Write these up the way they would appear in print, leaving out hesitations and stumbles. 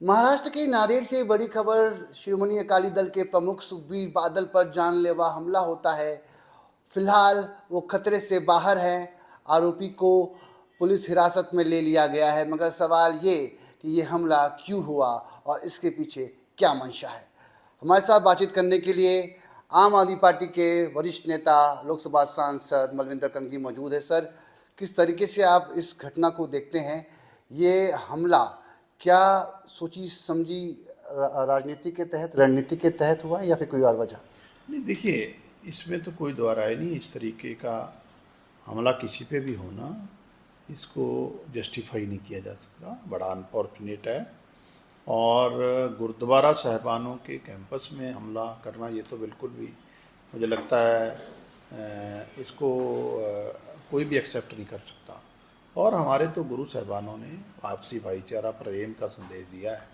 महाराष्ट्र के नांदेड़ से बड़ी खबर। शिरोमणि अकाली दल के प्रमुख सुखबीर बादल पर जानलेवा हमला होता है। फिलहाल वो खतरे से बाहर है। आरोपी को पुलिस हिरासत में ले लिया गया है, मगर सवाल ये कि ये हमला क्यों हुआ और इसके पीछे क्या मंशा है। हमारे साथ बातचीत करने के लिए आम आदमी पार्टी के वरिष्ठ नेता लोकसभा सांसद मलविंदर कनगी मौजूद है। सर, किस तरीके से आप इस घटना को देखते हैं? ये हमला क्या सोची समझी राजनीति के तहत, रणनीति के तहत हुआ या फिर कोई और वजह? नहीं, देखिए, इसमें तो कोई दो राय नहीं। इस तरीके का हमला किसी पे भी होना, इसको जस्टिफाई नहीं किया जा सकता। बड़ा अनफॉर्चुनेट है। और गुरुद्वारा साहिबानों के कैंपस में हमला करना, ये तो बिल्कुल भी मुझे लगता है इसको कोई भी एक्सेप्ट नहीं कर सकता। और हमारे तो गुरु साहिबानों ने आपसी भाईचारा प्रेम का संदेश दिया है।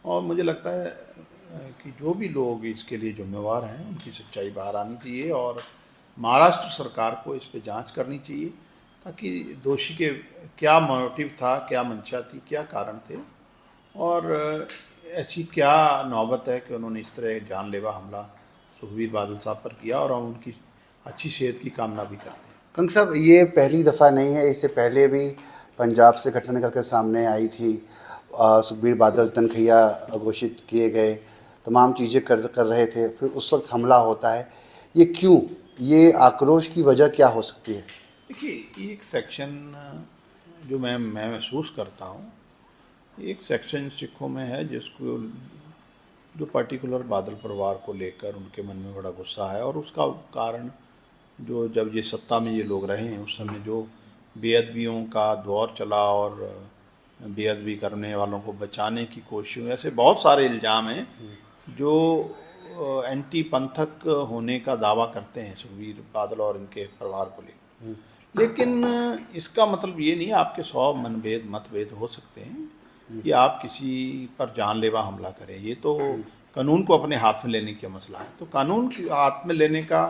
और मुझे लगता है कि जो भी लोग इसके लिए जिम्मेवार हैं, उनकी सच्चाई बाहर आनी चाहिए और महाराष्ट्र सरकार को इस पे जांच करनी चाहिए, ताकि दोषी के क्या मोटिव था, क्या मंशा थी, क्या कारण थे और ऐसी क्या नौबत है कि उन्होंने इस तरह जानलेवा हमला सुखबीर बादल साहब पर किया। और हम उनकी अच्छी सेहत की कामना भी करते हैं। कंग साहब, ये पहली दफ़ा नहीं है, इससे पहले भी पंजाब से घटना निकल कर सामने आई थी। सुखबीर बादल तनखैया घोषित किए गए, तमाम चीज़ें कर रहे थे, फिर उस वक्त हमला होता है। ये क्यों? ये आक्रोश की वजह क्या हो सकती है? देखिए, एक सेक्शन जो मैं महसूस करता हूँ, एक सेक्शन सिखों में है जिसको जो पर्टिकुलर बादल परिवार को लेकर उनके मन में बड़ा गुस्सा है। और उसका कारण जो जब ये सत्ता में ये लोग रहे हैं, उस समय जो बेअदबियों का दौर चला और बेअदबी करने वालों को बचाने की कोशिश, ऐसे बहुत सारे इल्ज़ाम हैं जो एंटी पंथक होने का दावा करते हैं सुखबीर बादल और इनके परिवार को लेकर। लेकिन इसका मतलब ये नहीं, आपके 100 मतभेद हो सकते हैं कि आप किसी पर जानलेवा हमला करें। ये तो कानून को अपने हाथ में लेने का मसला है। तो कानून के हाथ में लेने का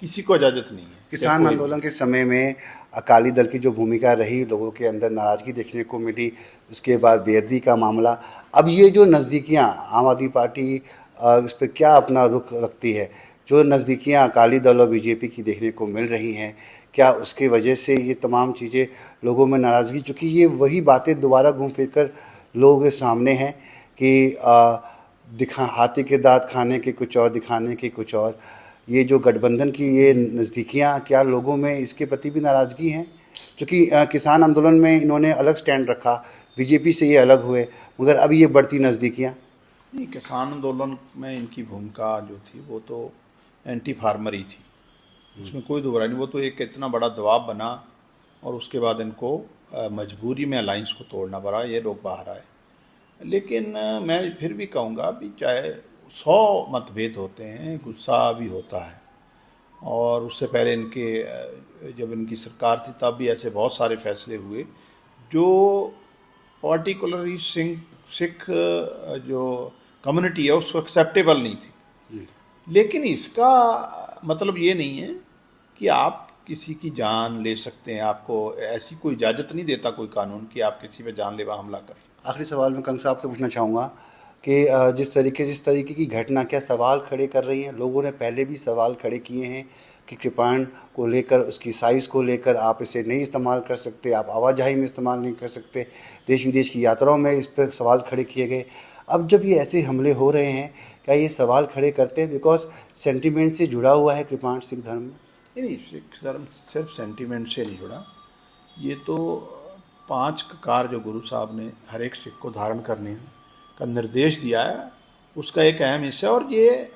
किसी को इजाज़त नहीं है। किसान आंदोलन के समय में अकाली दल की जो भूमिका रही, लोगों के अंदर नाराज़गी देखने को मिली, उसके बाद बेअदबी का मामला, अब ये जो नज़दीकियाँ आम आदमी पार्टी इस पर क्या अपना रुख रखती है? जो नज़दीकियाँ अकाली दल और बीजेपी की देखने को मिल रही हैं, क्या उसके वजह से ये तमाम चीज़ें लोगों में नाराज़गी, चूँकि ये वही बातें दोबारा घूम फिर कर लोगों के सामने हैं कि दिखा हाथी के दाँत खाने के कुछ और, दिखाने के कुछ और। ये जो गठबंधन की ये नज़दीकियाँ, क्या लोगों में इसके प्रति भी नाराज़गी हैं? क्योंकि किसान आंदोलन में इन्होंने अलग स्टैंड रखा, बीजेपी से ये अलग हुए, मगर अब ये बढ़ती नज़दीकियाँ। नहीं, किसान आंदोलन में इनकी भूमिका जो थी वो तो एंटी फार्मर ही थी, उसमें कोई दोहराई नहीं। वो तो एक इतना बड़ा दबाव बना और उसके बाद इनको मजबूरी में अलाइंस को तोड़ना पड़ा, ये लोग बाहर आए। लेकिन मैं फिर भी कहूँगा भी चाहे 100 मतभेद होते हैं, गुस्सा भी होता है। और उससे पहले जब इनकी सरकार थी तब भी ऐसे बहुत सारे फैसले हुए जो पर्टिकुलरली सिख जो कम्युनिटी है उसको एक्सेप्टेबल नहीं थी। लेकिन इसका मतलब ये नहीं है कि आप किसी की जान ले सकते हैं। आपको ऐसी कोई इजाज़त नहीं देता कोई कानून कि आप किसी पे जानलेवा हमला करें। आखिरी सवाल मैं कंग साहब से पूछना चाहूँगा कि जिस तरीके की घटना क्या सवाल खड़े कर रही हैं? लोगों ने पहले भी सवाल खड़े किए हैं कि कृपाण को लेकर, उसकी साइज़ को लेकर आप इसे नहीं इस्तेमाल कर सकते, आप आवाजाही में इस्तेमाल नहीं कर सकते, देश विदेश की यात्राओं में इस पर सवाल खड़े किए गए। अब जब ये ऐसे हमले हो रहे हैं, क्या ये सवाल खड़े करते हैं बिकॉज सेंटिमेंट से जुड़ा हुआ है कृपाण सिख धर्म में? नहीं, सिख धर्म सिर्फ सेंटिमेंट से नहीं जुड़ा। ये तो 5 ककार जो गुरु साहब ने हर एक सिख को धारण करने का निर्देश दिया है, उसका एक अहम हिस्सा है। और ये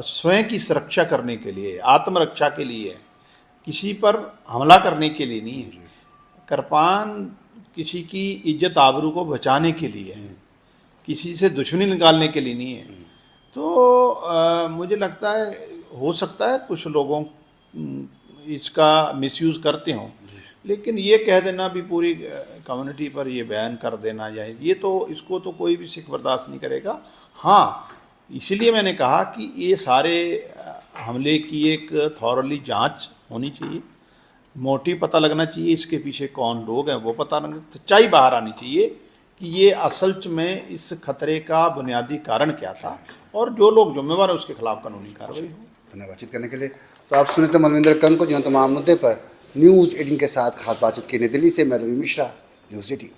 स्वयं की सुरक्षा करने के लिए, आत्मरक्षा के लिए है, किसी पर हमला करने के लिए नहीं है। कृपाण किसी की इज्जत आबरू को बचाने के लिए है, किसी से दुश्मनी निकालने के लिए नहीं है। तो मुझे लगता है हो सकता है कुछ लोगों इसका मिसयूज़ करते हों, लेकिन ये कह देना भी पूरी कम्युनिटी पर ये बैन कर देना, या ये तो इसको तो कोई भी सिख बर्दाश्त नहीं करेगा। हाँ, इसीलिए मैंने कहा कि ये सारे हमले की एक थॉरली जांच होनी चाहिए, मोटिव पता लगना चाहिए, इसके पीछे कौन लोग हैं वो पता लगना, सच्चाई बाहर आनी चाहिए कि ये असल में इस खतरे का बुनियादी कारण क्या था और जो लोग जिम्मेवार हैं उसके खिलाफ कानूनी कार्रवाई हो। धन्यवाद बातचीत करने के लिए। तो आप सुने थे मलविंदर कंग को, जो तमाम मुद्दे पर न्यूज़ 18 के साथ खास बातचीत की। नई दिल्ली से मैं रवि मिश्रा, न्यूज़ 18।